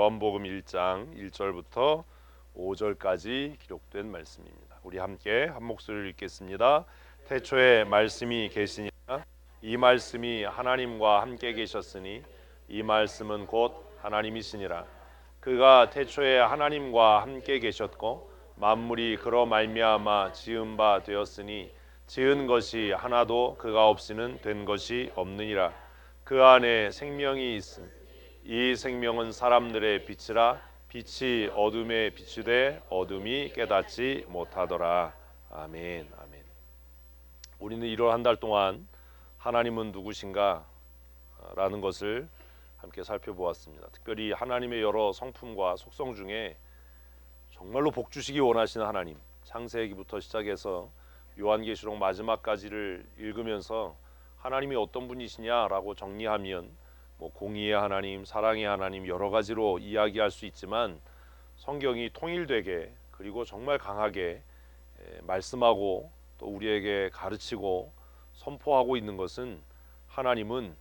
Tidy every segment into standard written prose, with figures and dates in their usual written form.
요한복음 1장 1절부터 5절까지 기록된 말씀입니다. 우리 함께 한 목소리를 읽겠습니다. 태초에 말씀이 계시니라. 이 말씀이 하나님과 함께 계셨으니 이 말씀은 곧 하나님이시니라. 그가 태초에 하나님과 함께 계셨고 만물이 그로 말미암아 지은 바 되었으니 지은 것이 하나도 그가 없이는 된 것이 없느니라. 그 안에 생명이 있음. 이 생명은 사람들의 빛이라. 빛이 어둠에 비추되 어둠이 깨닫지 못하더라. 아멘. 아멘. 우리는 1월 한 달 동안 하나님은 누구신가 라는 것을 함께 살펴보았습니다. 특별히 하나님의 여러 성품과 속성 중에 정말로 복 주시기 원하시는 하나님, 창세기부터 시작해서 요한계시록 마지막까지를 읽으면서 하나님이 어떤 분이시냐라고 정리하면 공의의 하나님, 사랑의 하나님 여러 가지로 이야기할 수 있지만 성경이 통일되게 그리고 정말 강하게 말씀하고 또 우리에게 가르치고 선포하고 있는 것은 하나님은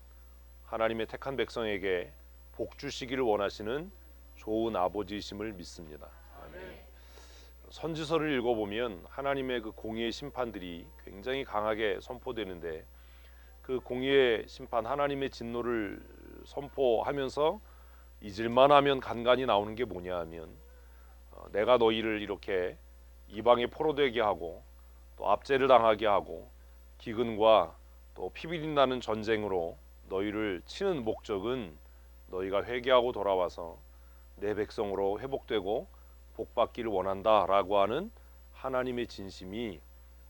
하나님의 택한 백성에게 복 주시기를 원하시는 좋은 아버지이심을 믿습니다. 아멘. 선지서를 읽어보면 하나님의 그 공의의 심판들이 굉장히 강하게 선포되는데 그 공의의 심판, 하나님의 진노를 선포하면서 잊을만 하면 간간히 나오는 게 뭐냐 하면 내가 너희를 이렇게 이방에 포로되게 하고 또 압제를 당하게 하고 기근과 또 피비린 나는 전쟁으로 너희를 치는 목적은 너희가 회개하고 돌아와서 내 백성으로 회복되고 복받기를 원한다라고 하는 하나님의 진심이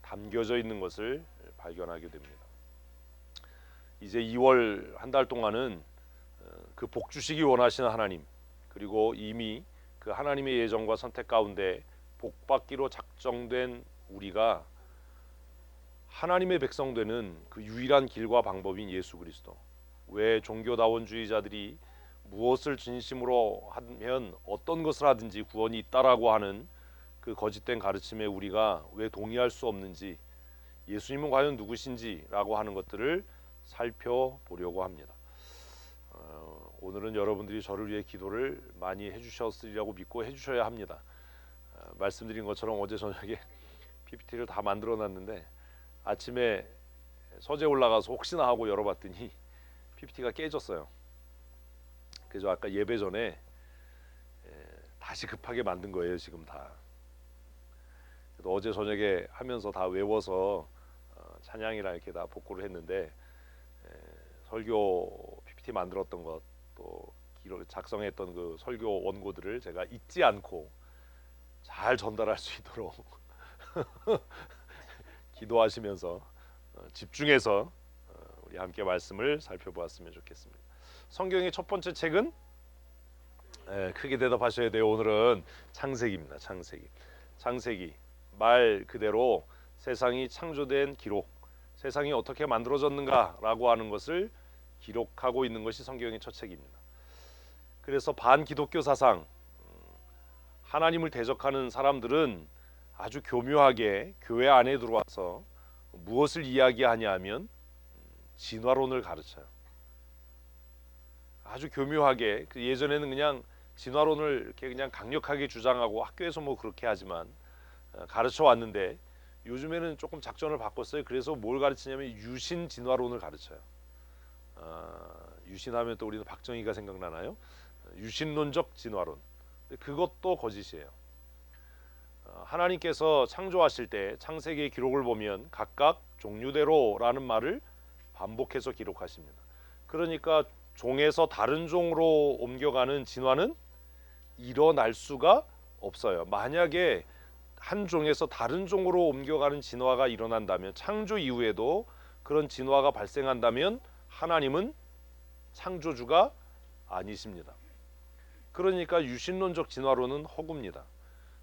담겨져 있는 것을 발견하게 됩니다. 이제 2월 한 달 동안은 그 복 주시기 원하시는 하나님, 그리고 이미 그 하나님의 예정과 선택 가운데 복받기로 작정된 우리가 하나님의 백성 되는 그 유일한 길과 방법인 예수 그리스도. 왜 종교다원주의자들이 무엇을 진심으로 하면 어떤 것을 하든지 구원이 있다라고 하는 그 거짓된 가르침에 우리가 왜 동의할 수 없는지, 예수님은 과연 누구신지라고 하는 것들을 살펴보려고 합니다. 오늘은 여러분들이 저를 위해 기도를 많이 해주셨으리라고 믿고 해주셔야 합니다. 말씀드린 것처럼 어제 저녁에 PPT를 다 만들어놨는데 아침에 서재 올라가서 혹시나 하고 열어봤더니 PPT가 깨졌어요. 그래서 아까 예배 전에 다시 급하게 만든 거예요. 지금 다. 어제 저녁에 하면서 다 외워서 찬양이랑 이렇게 다 복구를 했는데 설교 PPT 만들었던 것 또 작성했던 그 설교 원고들을 제가 잊지 않고 잘 전달할 수 있도록 기도하시면서 집중해서 우리 함께 말씀을 살펴보았으면 좋겠습니다. 성경의 첫 번째 책은 크게 대답하셔야 돼요. 오늘은 창세기입니다. 창세기 말 그대로 세상이 창조된 기록, 세상이 어떻게 만들어졌는가라고 하는 것을 기록하고 있는 것이 성경의 첫 책입니다. 그래서 반기독교 사상, 하나님을 대적하는 사람들은 아주 교묘하게 교회 안에 들어와서 무엇을 이야기하냐 하면 진화론을 가르쳐요. 아주 교묘하게. 예전에는 그냥 진화론을 이렇게 그냥 강력하게 주장하고 학교에서 뭐 그렇게 하지만 가르쳐 왔는데 요즘에는 조금 작전을 바꿨어요. 그래서 뭘 가르치냐면 유신 진화론을 가르쳐요. 유신하면 또 우리는 박정희가 생각나나요? 유신론적 진화론. 그것도 거짓이에요. 하나님께서 창조하실 때 창세기의 기록을 보면 각각 종류대로라는 말을 반복해서 기록하십니다. 그러니까 종에서 다른 종으로 옮겨가는 진화는 일어날 수가 없어요. 만약에 한 종에서 다른 종으로 옮겨가는 진화가 일어난다면, 창조 이후에도 그런 진화가 발생한다면 하나님은 창조주가 아니십니다. 그러니까 유신론적 진화론은 허구입니다.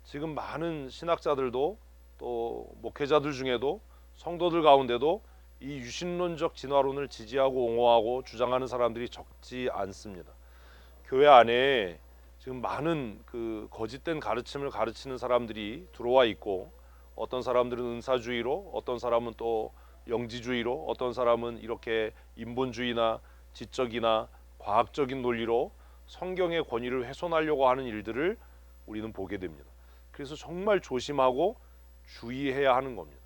지금 많은 신학자들도 또 목회자들 중에도 성도들 가운데도 이 유신론적 진화론을 지지하고 옹호하고 주장하는 사람들이 적지 않습니다. 교회 안에 지금 많은 그 거짓된 가르침을 가르치는 사람들이 들어와 있고, 어떤 사람들은 은사주의로, 어떤 사람은 또 영지주의로, 어떤 사람은 이렇게 인본주의나 지적이나 과학적인 논리로 성경의 권위를 훼손하려고 하는 일들을 우리는 보게 됩니다. 그래서 정말 조심하고 주의해야 하는 겁니다.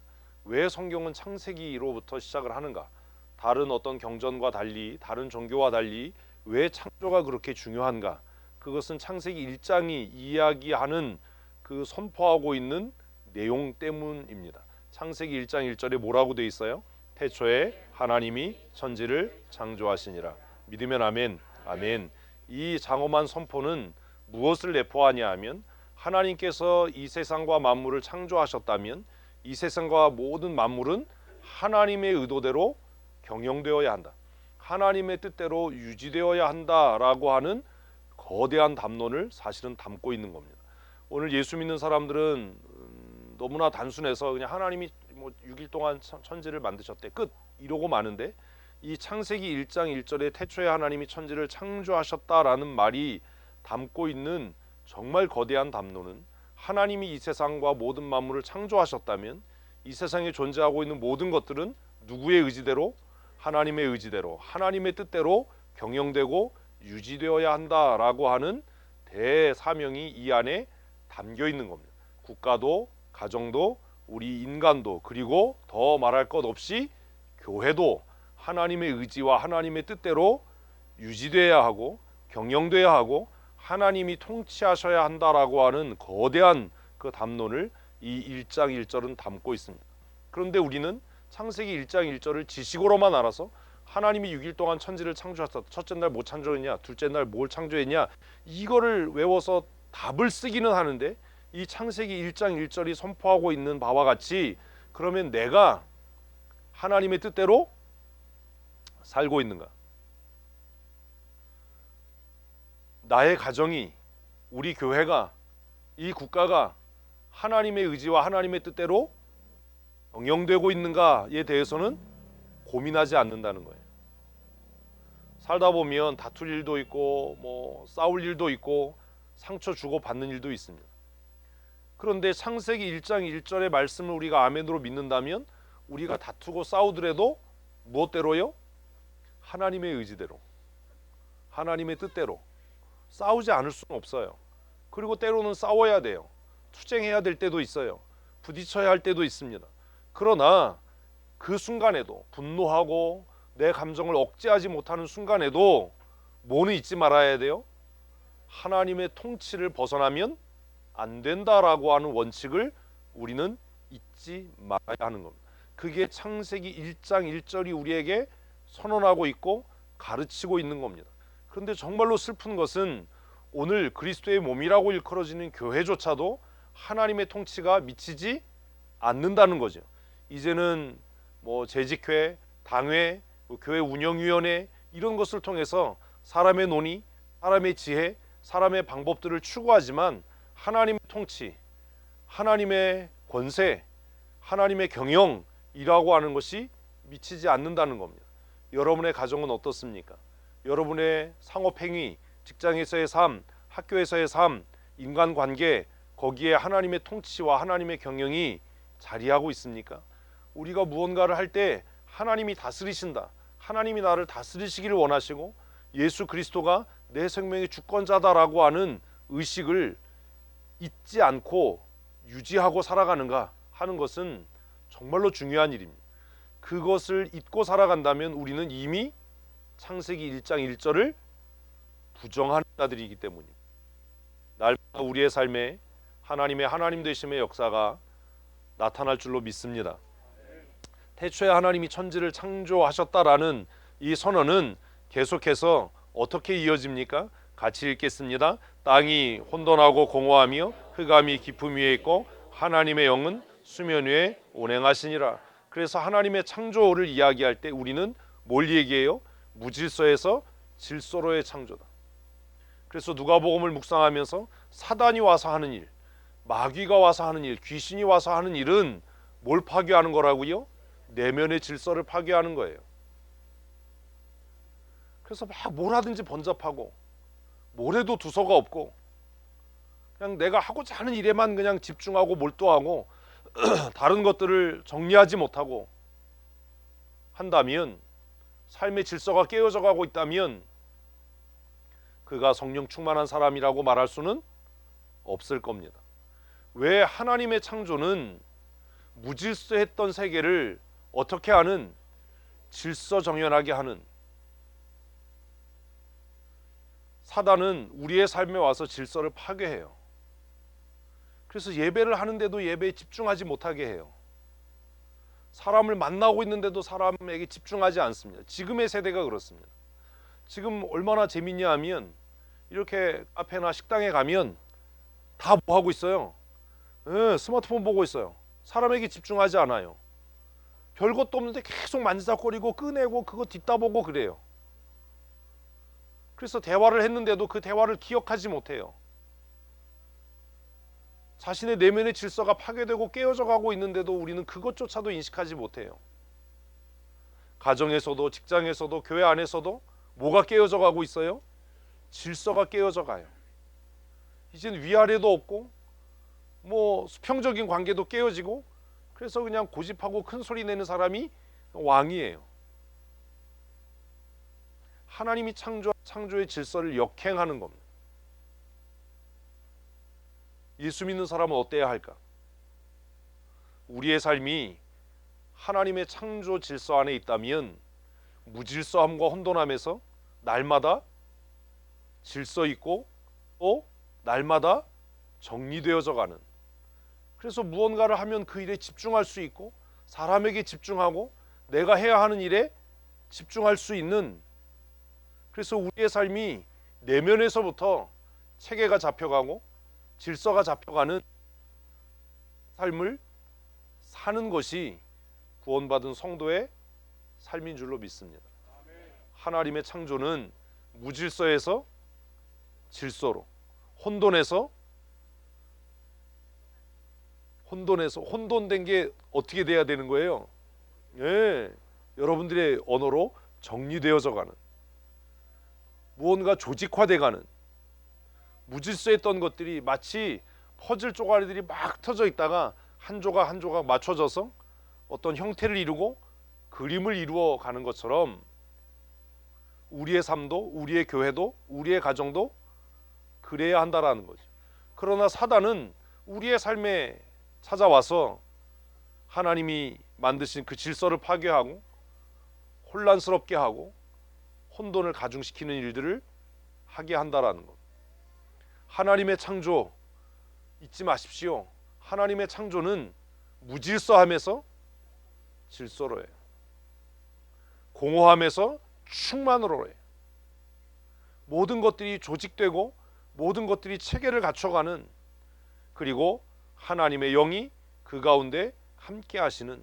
왜 성경은 창세기로부터 시작을 하는가? 다른 어떤 경전과 달리, 다른 종교와 달리 왜 창조가 그렇게 중요한가? 그것은 창세기 1장이 이야기하는 그 선포하고 있는 내용 때문입니다. 창세기 1장 1절에 뭐라고 되어 있어요? 태초에 하나님이 천지를 창조하시니라. 믿으면 아멘. 아멘. 이 장엄한 선포는 무엇을 내포하냐 하면 하나님께서 이 세상과 만물을 창조하셨다면 이 세상과 모든 만물은 하나님의 의도대로 경영되어야 한다. 하나님의 뜻대로 유지되어야 한다라고 하는 거대한 담론을 사실은 담고 있는 겁니다. 오늘 예수 믿는 사람들은 너무나 단순해서 그냥 하나님이 뭐 6일 동안 천지를 만드셨대 끝 이러고 마는데, 이 창세기 1장 1절에 태초에 하나님이 천지를 창조하셨다라는 말이 담고 있는 정말 거대한 담론은, 하나님이 이 세상과 모든 만물을 창조하셨다면 이 세상에 존재하고 있는 모든 것들은 누구의 의지대로? 하나님의 의지대로, 하나님의 뜻대로 경영되고 유지되어야 한다라고 하는 대사명이 이 안에 담겨 있는 겁니다. 국가도, 가정도, 우리 인간도, 그리고 더 말할 것 없이 교회도 하나님의 의지와 하나님의 뜻대로 유지되어야 하고 경영되어야 하고 하나님이 통치하셔야 한다라고 하는 거대한 그 담론을 이 1장 1절은 담고 있습니다. 그런데 우리는 창세기 1장 1절을 지식으로만 알아서 하나님이 6일 동안 천지를 창조하셨다. 첫째 날 뭐 창조했냐? 둘째 날 뭘 창조했냐? 이거를 외워서 답을 쓰기는 하는데, 이 창세기 1장 1절이 선포하고 있는 바와 같이 그러면 내가 하나님의 뜻대로 살고 있는가? 나의 가정이, 우리 교회가, 이 국가가 하나님의 의지와 하나님의 뜻대로 경영되고 있는가에 대해서는 고민하지 않는다는 거예요. 살다 보면 다툴 일도 있고 뭐 싸울 일도 있고 상처 주고 받는 일도 있습니다. 그런데 창세기 1장 1절의 말씀을 우리가 아멘으로 믿는다면 우리가 다투고 싸우더라도 무엇대로요? 하나님의 의지대로, 하나님의 뜻대로 싸우지 않을 수는 없어요. 그리고 때로는 싸워야 돼요. 투쟁해야 될 때도 있어요. 부딪혀야 할 때도 있습니다. 그러나 그 순간에도 분노하고 내 감정을 억제하지 못하는 순간에도 뭐는 잊지 말아야 돼요? 하나님의 통치를 벗어나면 안 된다라고 하는 원칙을 우리는 잊지 말아야 하는 겁니다. 그게 창세기 1장 1절이 우리에게 선언하고 있고 가르치고 있는 겁니다. 그런데 정말로 슬픈 것은 오늘 그리스도의 몸이라고 일컬어지는 교회조차도 하나님의 통치가 미치지 않는다는 거죠. 이제는 뭐 재직회, 당회, 교회 운영위원회 이런 것을 통해서 사람의 논의, 사람의 지혜, 사람의 방법들을 추구하지만 하나님의 통치, 하나님의 권세, 하나님의 경영이라고 하는 것이 미치지 않는다는 겁니다. 여러분의 가정은 어떻습니까? 여러분의 상업행위, 직장에서의 삶, 학교에서의 삶, 인간관계, 거기에 하나님의 통치와 하나님의 경영이 자리하고 있습니까? 우리가 무언가를 할 때 하나님이 다스리신다, 하나님이 나를 다스리시기를 원하시고 예수 그리스도가 내 생명의 주권자다라고 하는 의식을 잊지 않고 유지하고 살아가는가 하는 것은 정말로 중요한 일입니다. 그것을 잊고 살아간다면 우리는 이미 창세기 1장 1절을 부정하는 자들이기 때문입니다. 날마다 우리의 삶에 하나님의 하나님 되심의 역사가 나타날 줄로 믿습니다. 태초에 하나님이 천지를 창조하셨다라는 이 선언은 계속해서 어떻게 이어집니까? 같이 읽겠습니다. 땅이 혼돈하고 공허하며 흑암이 깊음 위에 있고 하나님의 영은 수면 위에 운행하시니라. 그래서 하나님의 창조를 이야기할 때 우리는 뭘 얘기해요? 무질서에서 질서로의 창조다. 그래서 누가복음을 묵상하면서 사단이 와서 하는 일, 마귀가 와서 하는 일, 귀신이 와서 하는 일은 뭘 파괴하는 거라고요? 내면의 질서를 파괴하는 거예요. 그래서 막 뭘 하든지 번잡하고 뭘 해도 두서가 없고 그냥 내가 하고자 하는 일에만 그냥 집중하고 몰두하고 다른 것들을 정리하지 못하고 한다면, 삶의 질서가 깨어져 가고 있다면 그가 성령 충만한 사람이라고 말할 수는 없을 겁니다. 왜? 하나님의 창조는 무질서했던 세계를 어떻게 하는, 질서정연하게 하는, 사단은 우리의 삶에 와서 질서를 파괴해요. 그래서 예배를 하는데도 예배에 집중하지 못하게 해요. 사람을 만나고 있는데도 사람에게 집중하지 않습니다. 지금의 세대가 그렇습니다. 지금 얼마나 재밌냐 하면 이렇게 카페나 식당에 가면 다 뭐 하고 있어요? 스마트폰 보고 있어요. 사람에게 집중하지 않아요. 별것도 없는데 계속 만지작거리고 꺼내고 그거 뒷다보고 그래요. 그래서 대화를 했는데도 그 대화를 기억하지 못해요. 자신의 내면의 질서가 파괴되고 깨어져 가고 있는데도 우리는 그것조차도 인식하지 못해요. 가정에서도 직장에서도 교회 안에서도 뭐가 깨어져 가고 있어요? 질서가 깨어져 가요. 이제는 위아래도 없고 뭐 수평적인 관계도 깨어지고, 그래서 그냥 고집하고 큰 소리 내는 사람이 왕이에요. 하나님이 창조의 질서를 역행하는 겁니다. 예수 믿는 사람은 어때야 할까? 우리의 삶이 하나님의 창조 질서 안에 있다면 무질서함과 혼돈함에서 날마다 질서 있고 또 날마다 정리되어져 가는, 그래서 무언가를 하면 그 일에 집중할 수 있고 사람에게 집중하고 내가 해야 하는 일에 집중할 수 있는, 그래서 우리의 삶이 내면에서부터 체계가 잡혀가고 질서가 잡혀가는 삶을 사는 것이 구원받은 성도의 삶인 줄로 믿습니다. 하나님의 창조는 무질서에서 질서로, 혼돈된 게 어떻게 돼야 되는 거예요? 여러분들의 언어로 정리되어져 가는, 무언가 조직화돼 가는, 무질서했던 것들이 마치 퍼즐 쪼가리들이 막 터져 있다가 한 조각 한 조각 맞춰져서 어떤 형태를 이루고 그림을 이루어 가는 것처럼 우리의 삶도, 우리의 교회도, 우리의 가정도 그래야 한다라는 거죠. 그러나 사단은 우리의 삶에 찾아와서 하나님이 만드신 그 질서를 파괴하고 혼란스럽게 하고 혼돈을 가중시키는 일들을 하게 한다라는 것. 하나님의 창조 잊지 마십시오. 하나님의 창조는 무질서함에서 질서로 해요. 공허함에서 충만으로 해요. 모든 것들이 조직되고 모든 것들이 체계를 갖춰가는, 그리고 하나님의 영이 그 가운데 함께 하시는,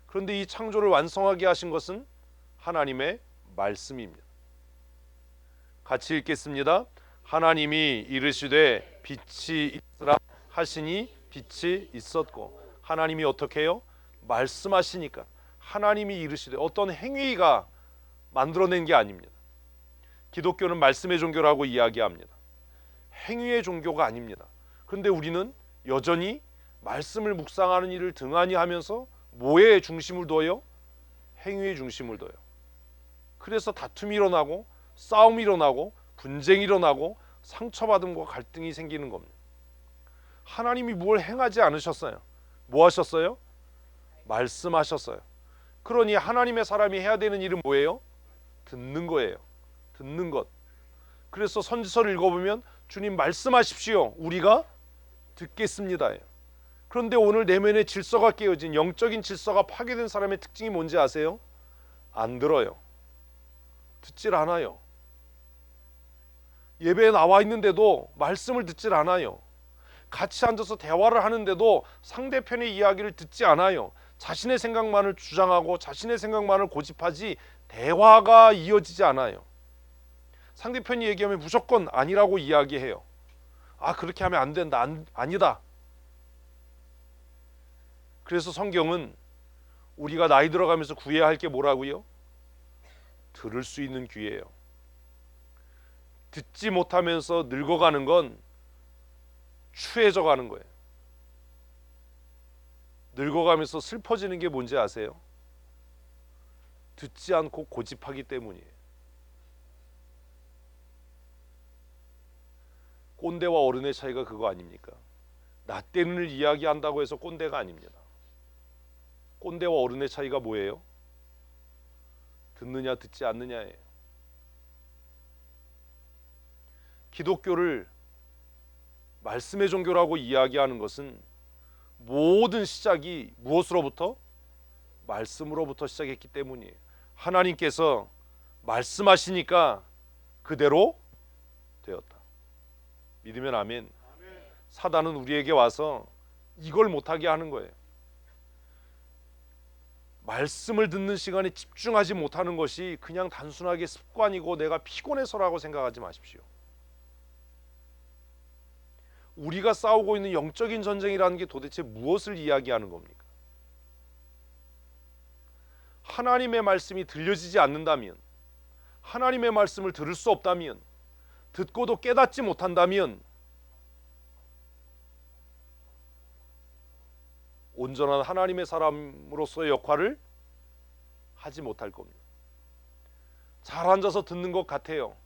그런데 이 창조를 완성하게 하신 것은 하나님의 말씀입니다. 같이 읽겠습니다. 하나님이 이르시되 빛이 있으라 하시니 빛이 있었고, 하나님이 어떻게 해요? 말씀하시니까. 하나님이 이르시되, 어떤 행위가 만들어낸 게 아닙니다. 기독교는 말씀의 종교라고 이야기합니다. 행위의 종교가 아닙니다. 그런데 우리는 여전히 말씀을 묵상하는 일을 등한히 하면서 뭐에 중심을 둬요? 행위에 중심을 둬요. 그래서 다툼이 일어나고 싸움이 일어나고 분쟁이 일어나고 상처받음과 갈등이 생기는 겁니다. 하나님이 뭘 행하지 않으셨어요. 뭐 하셨어요? 말씀하셨어요. 그러니 하나님의 사람이 해야 되는 일은 뭐예요? 듣는 거예요. 듣는 것. 그래서 선지서를 읽어보면 주님 말씀하십시오, 우리가 듣겠습니다. 그런데 오늘 내면의 질서가 깨어진, 영적인 질서가 파괴된 사람의 특징이 뭔지 아세요? 안 들어요. 듣질 않아요. 예배에 나와 있는데도 말씀을 듣질 않아요. 같이 앉아서 대화를 하는데도 상대편의 이야기를 듣지 않아요. 자신의 생각만을 주장하고 자신의 생각만을 고집하지 대화가 이어지지 않아요. 상대편이 얘기하면 무조건 아니라고 이야기해요. 그렇게 하면 안 된다, 아니다. 그래서 성경은 우리가 나이 들어가면서 구해야 할 게 뭐라고요? 들을 수 있는 귀예요. 듣지 못하면서 늙어가는 건 추해져 가는 거예요. 늙어가면서 슬퍼지는 게 뭔지 아세요? 듣지 않고 고집하기 때문이에요. 꼰대와 어른의 차이가 그거 아닙니까? 나 때문을 이야기한다고 해서 꼰대가 아닙니다. 꼰대와 어른의 차이가 뭐예요? 듣느냐 듣지 않느냐예요. 기독교를 말씀의 종교라고 이야기하는 것은 모든 시작이 무엇으로부터? 말씀으로부터 시작했기 때문이에요. 하나님께서 말씀하시니까 그대로 되었다. 믿으면 아멘. 사단은 우리에게 와서 이걸 못하게 하는 거예요. 말씀을 듣는 시간에 집중하지 못하는 것이 그냥 단순하게 습관이고 내가 피곤해서라고 생각하지 마십시오. 우리가 싸우고 있는 영적인 전쟁이라는 게 도대체 무엇을 이야기하는 겁니까? 하나님의 말씀이 들려지지 않는다면, 하나님의 말씀을 들을 수 없다면, 듣고도 깨닫지 못한다면 온전한 하나님의 사람으로서의 역할을 하지 못할 겁니다. 잘 앉아서 듣는 것 같아요.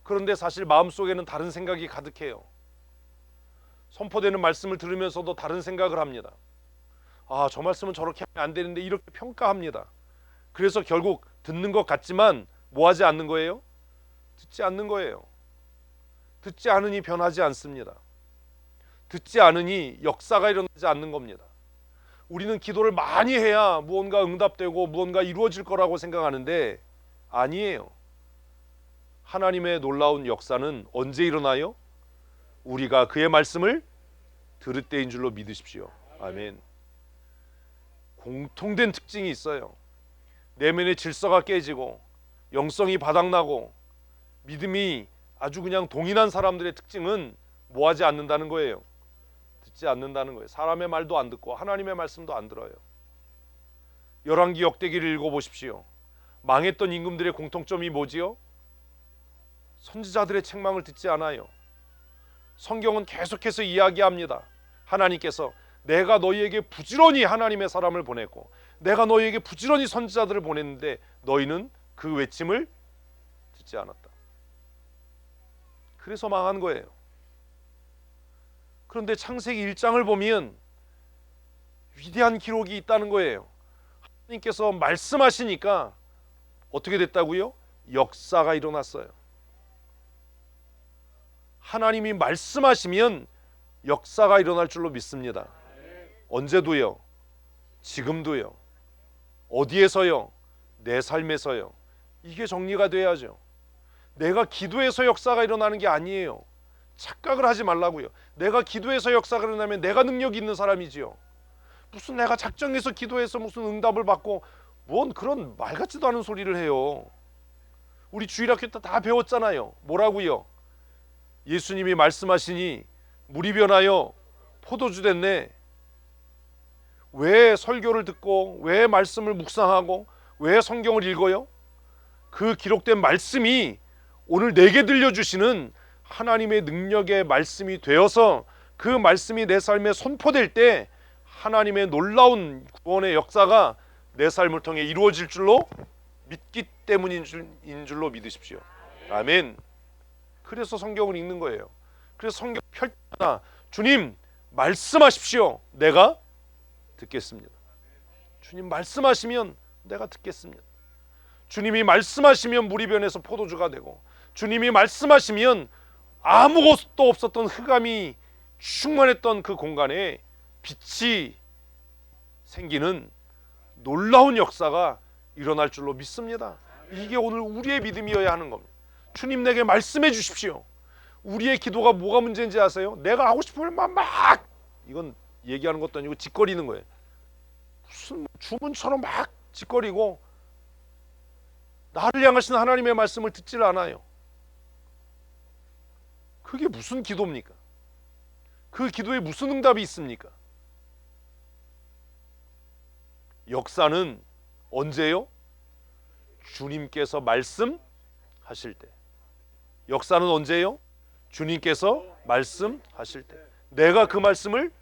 그런데 사실 마음속에는 다른 생각이 가득해요. 선포되는 말씀을 들으면서도 다른 생각을 합니다. 아, 저 말씀은 저렇게 하면 안 되는데 이렇게 평가합니다. 그래서 결국 듣는 것 같지만 뭐 하지 않는 거예요? 듣지 않는 거예요. 듣지 않으니 변하지 않습니다. 듣지 않으니 역사가 일어나지 않는 겁니다. 우리는 기도를 많이 해야 무언가 응답되고 무언가 이루어질 거라고 생각하는데 아니에요. 하나님의 놀라운 역사는 언제 일어나요? 우리가 그의 말씀을 들을 때인 줄로 믿으십시오. 아멘. 공통된 특징이 있어요. 내면의 질서가 깨지고 영성이 바닥나고 믿음이 아주 그냥 동일한 사람들의 특징은 뭐 하지 않는다는 거예요? 듣지 않는다는 거예요. 사람의 말도 안 듣고 하나님의 말씀도 안 들어요. 열왕기 역대기를 읽어보십시오. 망했던 임금들의 공통점이 뭐지요? 선지자들의 책망을 듣지 않아요. 성경은 계속해서 이야기합니다. 하나님께서 내가 너희에게 부지런히 하나님의 사람을 보냈고 내가 너희에게 부지런히 선지자들을 보냈는데 너희는 그 외침을 듣지 않았다. 그래서 망한 거예요. 그런데 창세기 1장을 보면 위대한 기록이 있다는 거예요. 하나님께서 말씀하시니까 어떻게 됐다고요? 역사가 일어났어요. 하나님이 말씀하시면 역사가 일어날 줄로 믿습니다. 언제도요? 지금도요? 어디에서요? 내 삶에서요. 이게 정리가 돼야죠. 내가 기도해서 역사가 일어나는 게 아니에요. 착각을 하지 말라고요. 내가 기도해서 역사가 일어나면 내가 능력이 있는 사람이지요. 무슨 내가 작정해서 기도해서 무슨 응답을 받고 뭔 그런 말 같지도 않은 소리를 해요. 우리 주일학교 때 다 배웠잖아요. 뭐라고요? 예수님이 말씀하시니 물이 변하여 포도주 됐네. 왜 설교를 듣고 왜 말씀을 묵상하고 왜 성경을 읽어요? 그 기록된 말씀이 오늘 내게 들려주시는 하나님의 능력의 말씀이 되어서 그 말씀이 내 삶에 선포될 때 하나님의 놀라운 구원의 역사가 내 삶을 통해 이루어질 줄로 믿기 때문인 줄로 믿으십시오. 아멘. 그래서 성경을 읽는 거예요. 그래서 성경 펼 때마다 주님 말씀하십시오. 내가 듣겠습니다. 주님 말씀하시면 내가 듣겠습니다. 주님이 말씀하시면 물이 변해서 포도주가 되고 주님이 말씀하시면 아무것도 없었던 흑암이 충만했던 그 공간에 빛이 생기는 놀라운 역사가 일어날 줄로 믿습니다. 이게 오늘 우리의 믿음이어야 하는 겁니다. 주님 내게 말씀해 주십시오. 우리의 기도가 뭐가 문제인지 아세요? 내가 하고 싶은 말만 막 이건 얘기하는 것도 아니고 짓거리는 거예요. 무슨 주문처럼 막 짓거리고 나를 향하신 하나님의 말씀을 듣질 않아요. 그게 무슨 기도입니까? 그 기도에 무슨 응답이 있습니까? 역사는 언제요? 주님께서 말씀하실 때. 역사는 언제요? 주님께서 말씀하실 때. 내가 그 말씀을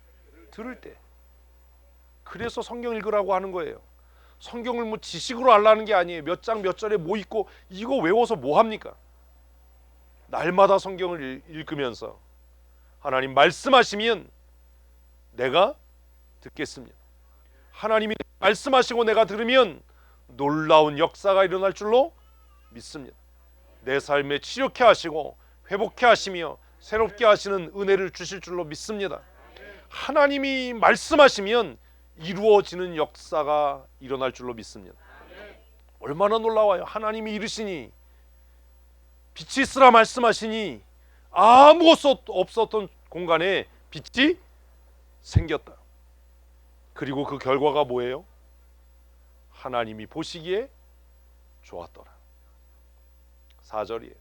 들을 때. 그래서 성경 읽으라고 하는 거예요. 성경을 뭐 지식으로 알라는 게 아니에요. 몇 장 몇 절에 뭐 있고 이거 외워서 뭐 합니까? 날마다 성경을 읽으면서 하나님 말씀하시면 내가 듣겠습니다. 하나님이 말씀하시고 내가 들으면 놀라운 역사가 일어날 줄로 믿습니다. 내 삶에 치료케 하시고 회복케 하시며 새롭게 하시는 은혜를 주실 줄로 믿습니다. 하나님이 말씀하시면 이루어지는 역사가 일어날 줄로 믿습니다. 얼마나 놀라워요. 하나님이 이르시니 빛이 있으라 말씀하시니 아무것도 없었던 공간에 빛이 생겼다. 그리고 그 결과가 뭐예요? 하나님이 보시기에 좋았더라. 4절이에요.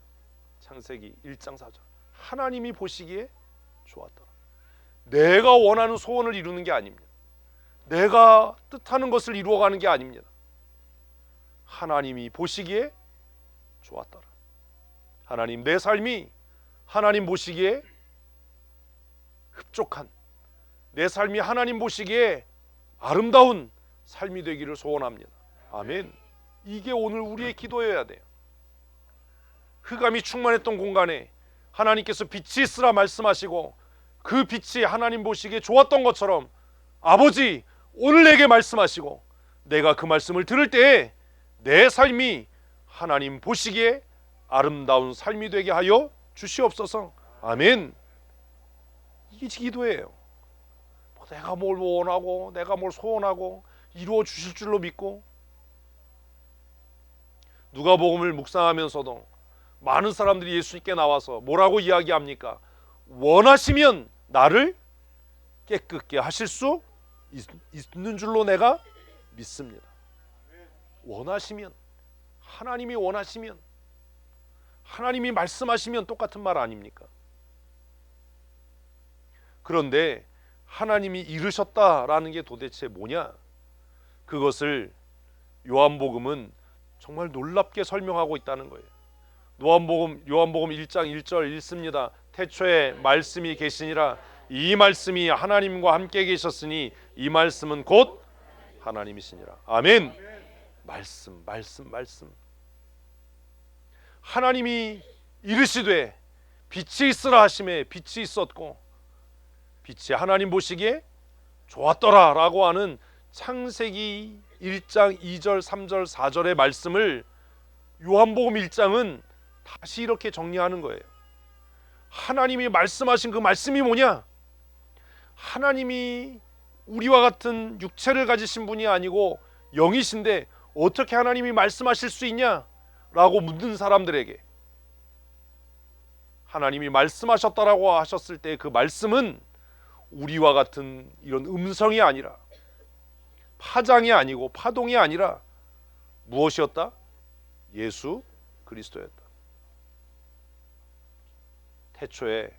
창세기 1장 4절. 하나님이 보시기에 좋았더라. 내가 원하는 소원을 이루는 게 아닙니다. 내가 뜻하는 것을 이루어가는 게 아닙니다. 하나님이 보시기에 좋았더라. 하나님, 내 삶이 하나님 보시기에 흡족한, 내 삶이 하나님 보시기에 아름다운 삶이 되기를 소원합니다. 아멘. 이게 오늘 우리의 기도여야 돼요. 흑암이 충만했던 공간에 하나님께서 빛이 있으라 말씀하시고 그 빛이 하나님 보시기에 좋았던 것처럼 아버지 오늘 내게 말씀하시고 내가 그 말씀을 들을 때에 내 삶이 하나님 보시기에 아름다운 삶이 되게 하여 주시옵소서. 아멘. 이게 기도예요. 내가 뭘 원하고 내가 뭘 소원하고 이루어 주실 줄로 믿고, 누가복음을 묵상하면서도 많은 사람들이 예수님께 나와서 뭐라고 이야기합니까? 원하시면 나를 깨끗게 하실 수 있는 줄로 내가 믿습니다. 원하시면, 하나님이 원하시면, 하나님이 말씀하시면 똑같은 말 아닙니까? 그런데 하나님이 이르셨다라는 게 도대체 뭐냐? 그것을 요한복음은 정말 놀랍게 설명하고 있다는 거예요. 요한복음 1장 1절 읽습니다. 태초에 말씀이 계시니라. 이 말씀이 하나님과 함께 계셨으니 이 말씀은 곧 하나님이시니라. 아멘. 말씀. 하나님이 이르시되 빛이 있으라 하심에 빛이 있었고 빛이 하나님 보시기에 좋았더라 라고 하는 창세기 1장 2절 3절 4절의 말씀을 요한복음 1장은 다시 이렇게 정리하는 거예요. 하나님이 말씀하신 그 말씀이 뭐냐? 하나님이 우리와 같은 육체를 가지신 분이 아니고 영이신데 어떻게 하나님이 말씀하실 수 있냐? 라고 묻는 사람들에게 하나님이 말씀하셨다라고 하셨을 때 그 말씀은 우리와 같은 이런 음성이 아니라, 파장이 아니고 파동이 아니라 무엇이었다? 예수 그리스도였다. 태초에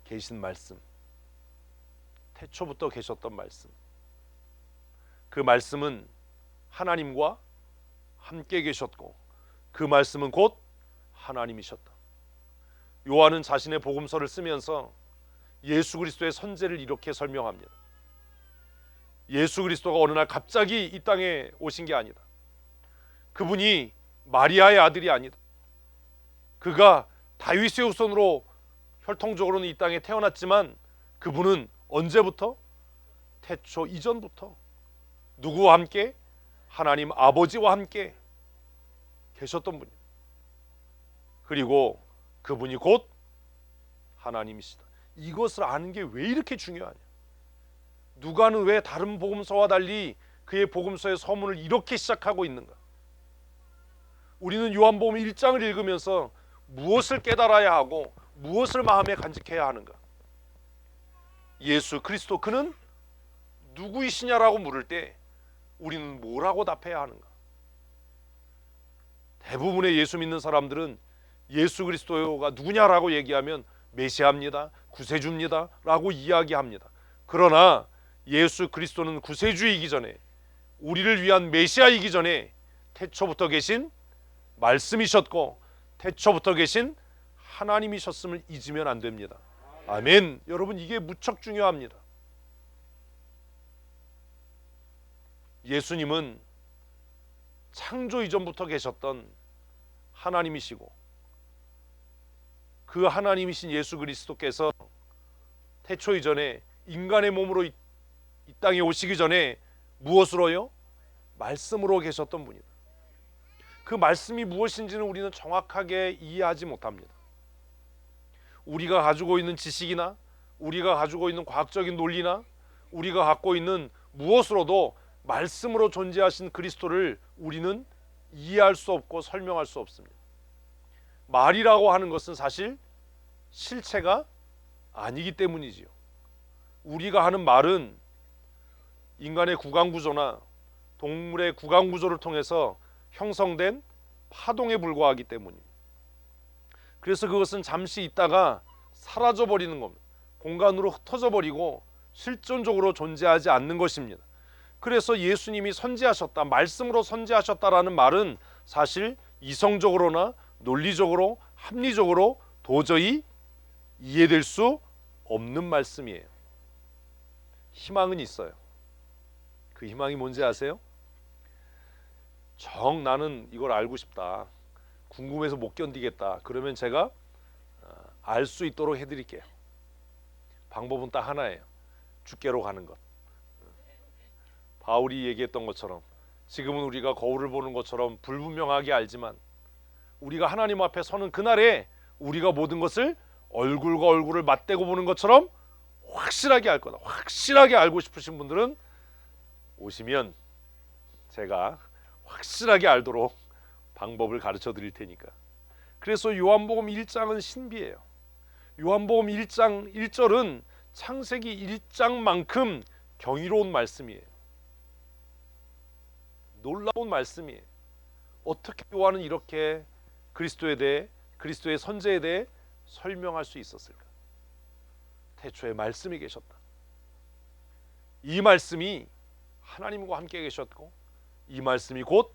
계신 말씀, 태초부터 계셨던 말씀, 그 말씀은 하나님과 함께 계셨고 그 말씀은 곧 하나님이셨다. 요한은 자신의 복음서를 쓰면서 예수 그리스도의 선제를 이렇게 설명합니다. 예수 그리스도가 어느 날 갑자기 이 땅에 오신 게 아니다. 그분이 마리아의 아들이 아니다. 그가 다윗의 후손으로 혈통적으로는 이 땅에 태어났지만 그분은 언제부터? 태초 이전부터 누구와 함께? 하나님 아버지와 함께 계셨던 분이에요. 그리고 그분이 곧 하나님이시다. 이것을 아는 게 왜 이렇게 중요하냐? 누가는 왜 다른 복음서와 달리 그의 복음서의 서문을 이렇게 시작하고 있는가? 우리는 요한복음 1장을 읽으면서 무엇을 깨달아야 하고 무엇을 마음에 간직해야 하는가? 예수 그리스도 그는 누구이시냐라고 물을 때 우리는 뭐라고 답해야 하는가? 대부분의 예수 믿는 사람들은 예수 그리스도가 누구냐라고 얘기하면 메시아입니다, 구세주입니다 라고 이야기합니다. 그러나 예수 그리스도는 구세주이기 전에, 우리를 위한 메시아이기 전에 태초부터 계신 말씀이셨고 태초부터 계신 하나님이셨음을 잊으면 안 됩니다. 아멘. 여러분, 이게 무척 중요합니다. 예수님은 창조 이전부터 계셨던 하나님이시고 그 하나님이신 예수 그리스도께서 태초 이전에 인간의 몸으로 이 땅에 오시기 전에 무엇으로요? 말씀으로 계셨던 분이다. 그 말씀이 무엇인지는 우리는 정확하게 이해하지 못합니다. 우리가 가지고 있는 지식이나 우리가 가지고 있는 과학적인 논리나 우리가 갖고 있는 무엇으로도 말씀으로 존재하신 그리스도를 우리는 이해할 수 없고 설명할 수 없습니다. 말이라고 하는 것은 사실 실체가 아니기 때문이지요. 우리가 하는 말은 인간의 구강구조나 동물의 구강구조를 통해서 형성된 파동에 불과하기 때문입니다. 그래서 그것은 잠시 있다가 사라져버리는 겁니다. 공간으로 흩어져 버리고 실존적으로 존재하지 않는 것입니다. 그래서 예수님이 선지하셨다, 말씀으로 선지하셨다라는 말은 사실 이성적으로나 논리적으로 합리적으로 도저히 이해될 수 없는 말씀이에요. 희망은 있어요. 그 희망이 뭔지 아세요? 정 나는 이걸 알고 싶다, 궁금해서 못 견디겠다, 그러면 제가 알 수 있도록 해드릴게요. 방법은 딱 하나예요. 주께로 가는 것. 바울이 얘기했던 것처럼 지금은 우리가 거울을 보는 것처럼 불분명하게 알지만 우리가 하나님 앞에 서는 그날에 우리가 모든 것을 얼굴과 얼굴을 맞대고 보는 것처럼 확실하게 알 거다. 확실하게 알고 싶으신 분들은 오시면 제가 확실하게 알도록 방법을 가르쳐 드릴 테니까. 그래서 요한복음 1장은 신비해요. 요한복음 1장 1절은 창세기 1장만큼 경이로운 말씀이에요. 놀라운 말씀이에요. 어떻게 요한은 이렇게 그리스도에 대해, 그리스도의 선제에 대해 설명할 수 있었을까? 태초에 말씀이 계셨다. 이 말씀이 하나님과 함께 계셨고 이 말씀이 곧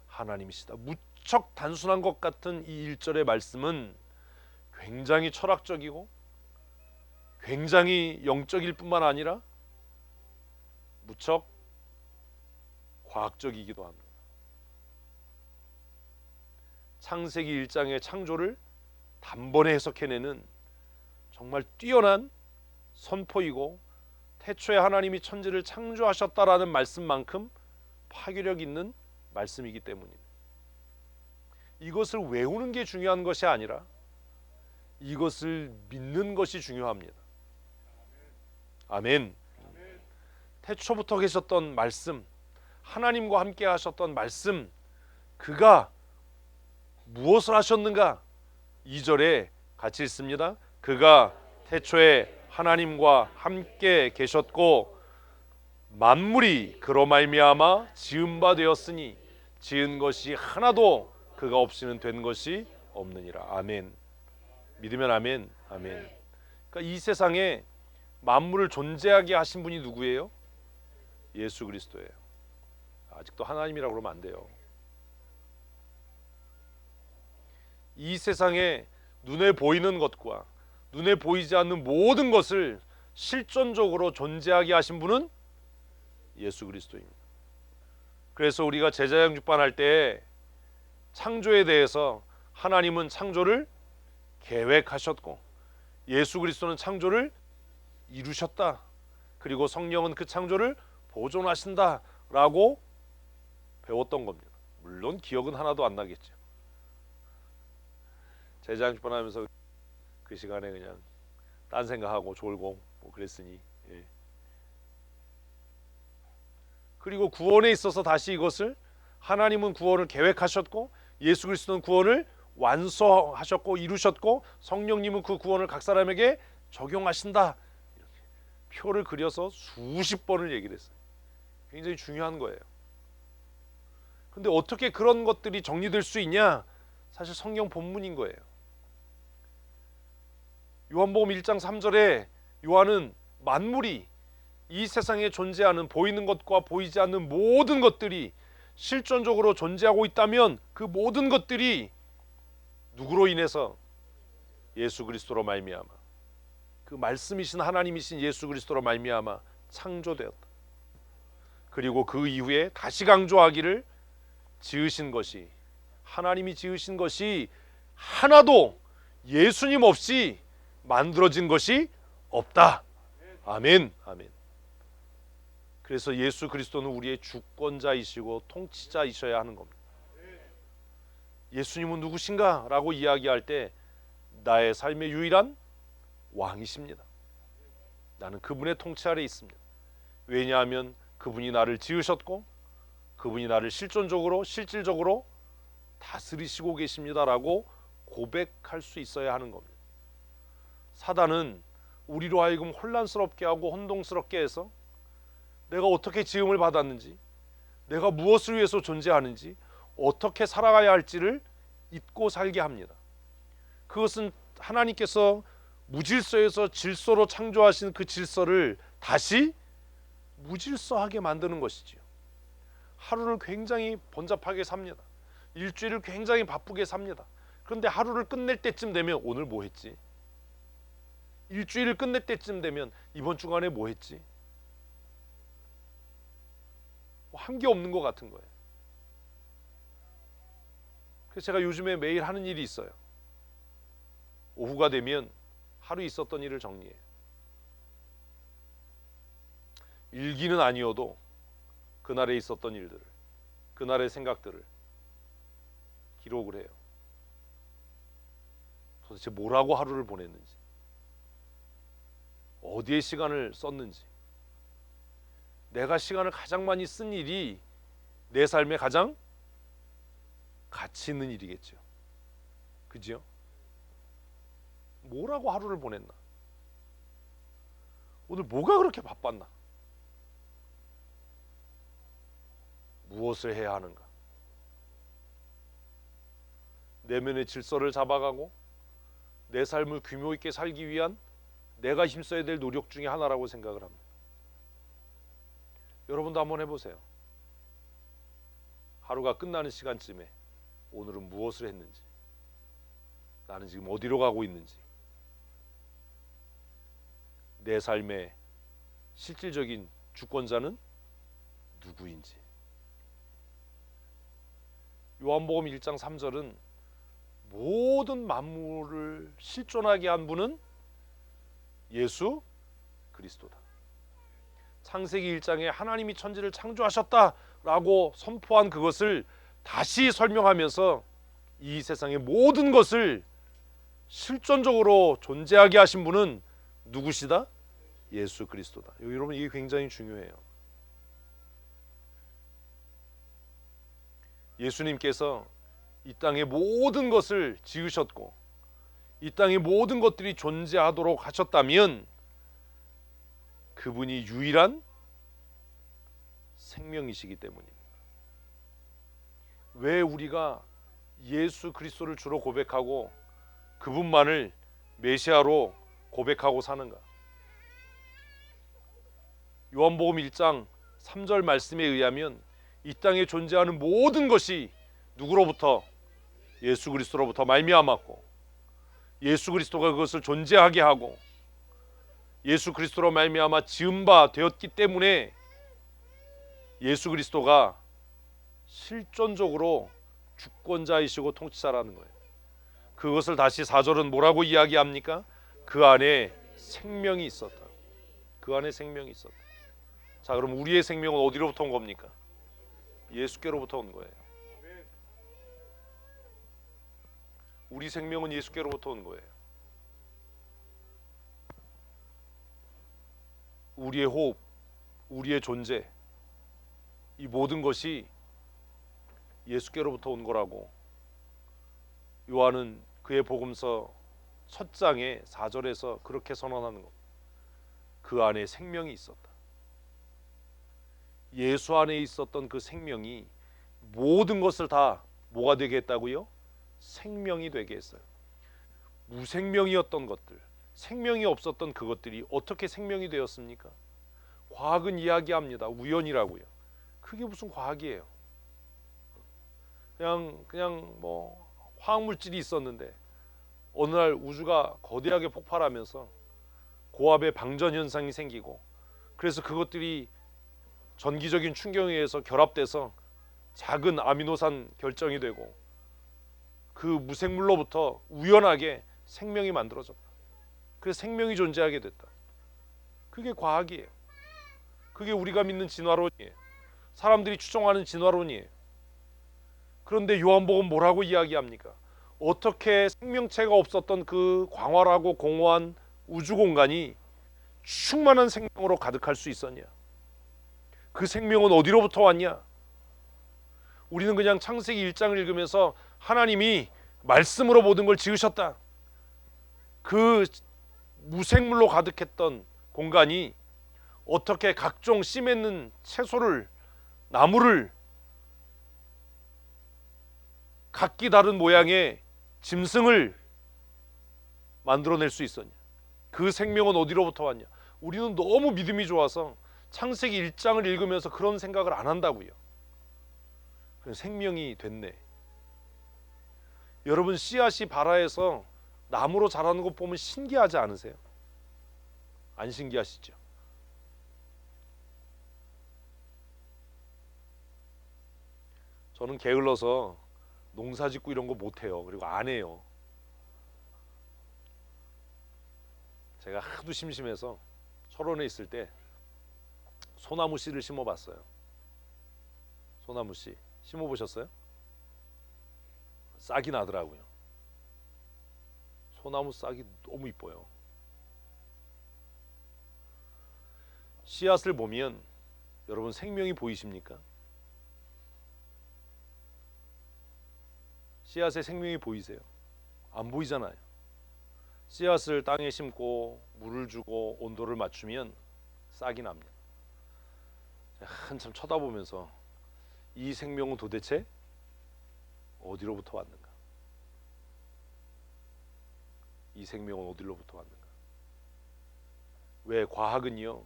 하나님이시다. 무척 단순한 것 같은 이 1절의 말씀은 굉장히 철학적이고 굉장히 영적일 뿐만 아니라 무척 과학적이기도 합니다. 창세기 1장의 창조를 단번에 해석해내는 정말 뛰어난 선포이고 태초에 하나님이 천지를 창조하셨다라는 말씀만큼 파괴력 있는 말씀이기 때문입니다. 이것을 외우는 게 중요한 것이 아니라 이것을 믿는 것이 중요합니다. 아멘. 태초부터 계셨던 말씀, 하나님과 함께 하셨던 말씀, 그가 무엇을 하셨는가? 2절에 같이 읽습니다. 그가 태초에 하나님과 함께 계셨고 만물이 그로 말미암아 지은 바 되었으니 지은 것이 하나도 그가 없이는 된 것이 없느니라. 아멘. 믿으면 아멘. 아멘. 그러니까 이 세상에 만물을 존재하게 하신 분이 누구예요? 예수 그리스도예요. 아직도 하나님이라고 그러면 안 돼요. 이 세상에 눈에 보이는 것과 눈에 보이지 않는 모든 것을 실존적으로 존재하게 하신 분은 예수 그리스도입니다. 그래서 우리가 제자양육반 할 때 창조에 대해서 하나님은 창조를 계획하셨고 예수 그리스도는 창조를 이루셨다. 그리고 성령은 그 창조를 보존하신다 라고 배웠던 겁니다. 물론 기억은 하나도 안 나겠죠. 제자양육반 하면서 그 시간에 그냥 딴 생각하고 졸고 뭐 그랬으니. 예. 그리고 구원에 있어서 다시 이것을 하나님은 구원을 계획하셨고 예수 그리스도는 구원을 완성하셨고 이루셨고 성령님은 그 구원을 각 사람에게 적용하신다. 이렇게 표를 그려서 수십 번을 얘기를 했어요. 굉장히 중요한 거예요. 근데 어떻게 그런 것들이 정리될 수 있냐? 사실 성경 본문인 거예요. 요한복음 1장 3절에 요한은 만물이 이 세상에 존재하는 보이는 것과 보이지 않는 모든 것들이 실존적으로 존재하고 있다면 그 모든 것들이 누구로 인해서? 예수 그리스도로 말미암아, 그 말씀이신 하나님이신 예수 그리스도로 말미암아 창조되었다. 그리고 그 이후에 다시 강조하기를 지으신 것이, 하나님이 지으신 것이 하나도 예수님 없이 만들어진 것이 없다. 아멘. 아멘. 그래서 예수 그리스도는 우리의 주권자이시고 통치자이셔야 하는 겁니다. 예수님은 누구신가? 라고 이야기할 때 나의 삶의 유일한 왕이십니다. 나는 그분의 통치 아래 있습니다. 왜냐하면 그분이 나를 지으셨고 그분이 나를 실질적으로 다스리시고 계십니다라고 고백할 수 있어야 하는 겁니다. 사단은 우리로 하여금 혼란스럽게 하고 혼동스럽게 해서 내가 어떻게 지음을 받았는지, 내가 무엇을 위해서 존재하는지, 어떻게 살아가야 할지를 잊고 살게 합니다. 그것은 하나님께서 무질서에서 질서로 창조하신 그 질서를 다시 무질서하게 만드는 것이지요. 하루를 굉장히 번잡하게 삽니다. 일주일을 굉장히 바쁘게 삽니다. 그런데 하루를 끝낼 때쯤 되면 오늘 뭐 했지? 일주일을 끝낼 때쯤 되면 이번 주간에 뭐 했지? 한 게 없는 것 같은 거예요. 그래서 제가 요즘에 매일 하는 일이 있어요. 오후가 되면 하루 있었던 일을 정리해요. 일기는 아니어도 그날에 있었던 일들을, 그날의 생각들을 기록을 해요. 도대체 뭐라고 하루를 보냈는지, 어디에 시간을 썼는지. 내가 시간을 가장 많이 쓴 일이 내 삶에 가장 가치 있는 일이겠죠. 그죠? 뭐라고 하루를 보냈나? 오늘 뭐가 그렇게 바빴나? 무엇을 해야 하는가? 내면의 질서를 잡아가고 내 삶을 규모 있게 살기 위한 내가 힘써야 될 노력 중에 하나라고 생각을 합니다. 여러분도 한번 해보세요. 하루가 끝나는 시간쯤에 오늘은 무엇을 했는지, 나는 지금 어디로 가고 있는지, 내 삶의 실질적인 주권자는 누구인지. 요한복음 1장 3절은 모든 만물을 실존하게 한 분은 예수 그리스도다. 창세기 1장에 하나님이 천지를 창조하셨다라고 선포한 그것을 다시 설명하면서 이 세상의 모든 것을 실존적으로 존재하게 하신 분은 누구시다? 예수 그리스도다. 여러분, 이게 굉장히 중요해요. 예수님께서 이 땅의 모든 것을 지으셨고 이 땅의 모든 것들이 존재하도록 하셨다면 그분이 유일한 생명이시기 때문입니다. 왜 우리가 예수 그리스도를 주로 고백하고 그분만을 메시아로 고백하고 사는가? 요한복음 1장 3절 말씀에 의하면 이 땅에 존재하는 모든 것이 누구로부터? 예수 그리스도로부터 말미암았고 예수 그리스도가 그것을 존재하게 하고 예수 그리스도로 말미암아 지은 바 되었기 때문에 예수 그리스도가 실존적으로 주권자이시고 통치자라는 거예요. 그것을 다시 4절은 뭐라고 이야기합니까? 그 안에 생명이 있었다. 그 안에 생명이 있었다. 자, 그럼 우리의 생명은 어디로부터 온 겁니까? 예수께로부터 온 거예요. 우리 생명은 예수께로부터 온 거예요. 우리의 호흡, 우리의 존재, 이 모든 것이 예수께로부터 온 거라고 요한은 그의 복음서 첫 장에 4절에서 그렇게 선언하는 겁니다. 그 안에 생명이 있었다. 예수 안에 있었던 그 생명이 모든 것을 다 뭐가 되게 했다고요? 생명이 되게 했어요. 무생명이었던 것들, 생명이 없었던 그것들이 어떻게 생명이 되었습니까? 과학은 이야기합니다. 우연이라고요. 그게 무슨 과학이에요? 그냥 뭐 화학물질이 있었는데 어느 날 우주가 거대하게 폭발하면서 고압의 방전 현상이 생기고 그래서 그것들이 전기적인 충격에 의해서 결합돼서 작은 아미노산 결정이 되고 그 무생물로부터 우연하게 생명이 만들어졌다. 그래서 생명이 존재하게 됐다. 그게 과학이에요. 그게 우리가 믿는 진화론이에요. 사람들이 추종하는 진화론이에요. 그런데 요한복음 뭐라고 이야기합니까? 어떻게 생명체가 없었던 그 광활하고 공허한 우주 공간이 충만한 생명으로 가득할 수 있었냐? 그 생명은 어디로부터 왔냐? 우리는 그냥 창세기 1장을 읽으면서 하나님이 말씀으로 모든 걸 지으셨다. 그 무생물로 가득했던 공간이 어떻게 각종 씨 맺는 채소를, 나무를, 각기 다른 모양의 짐승을 만들어낼 수 있었냐? 그 생명은 어디로부터 왔냐? 우리는 너무 믿음이 좋아서 창세기 1장을 읽으면서 그런 생각을 안 한다고요. 생명이 됐네. 여러분, 씨앗이 발아에서 나무로 자라는 것 보면 신기하지 않으세요? 안 신기하시죠? 저는 게을러서 농사짓고 이런 거 못해요. 그리고 안 해요. 제가 하도 심심해서 철원에 있을 때 소나무 씨를 심어봤어요. 소나무 씨 심어보셨어요? 싹이 나더라고요. 소나무 싹이 너무 이뻐요. 씨앗을 보면 여러분 생명이 보이십니까? 씨앗에 생명이 보이세요? 안 보이잖아요. 씨앗을 땅에 심고 물을 주고 온도를 맞추면 싹이 납니다. 한참 쳐다보면서 이 생명은 도대체 어디로부터 왔는가? 이 생명은 어디로부터 왔는가? 왜 과학은요,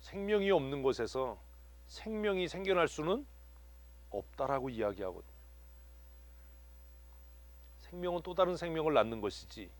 생명이 없는 곳에서 생명이 생겨날 수는 없다라고 이야기하거든요. 생명은 또 다른 생명을 낳는 것이지